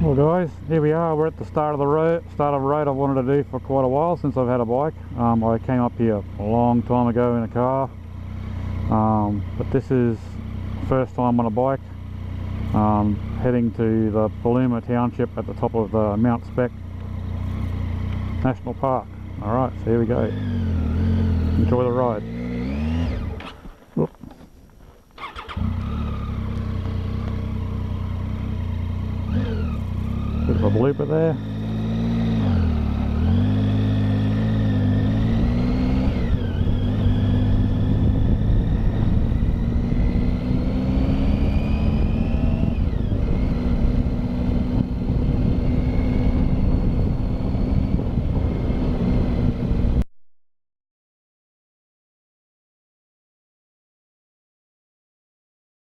Well guys, here we are. We're at the start of the road I've wanted to do for quite a while since I've had a bike. I came up here a long time ago in a car, but this is the first time on a bike. Heading to the Paluma Township at the top of the Mount Spec National Park. Alright, so here we go. Enjoy the ride. Oop. Bit of a blooper there.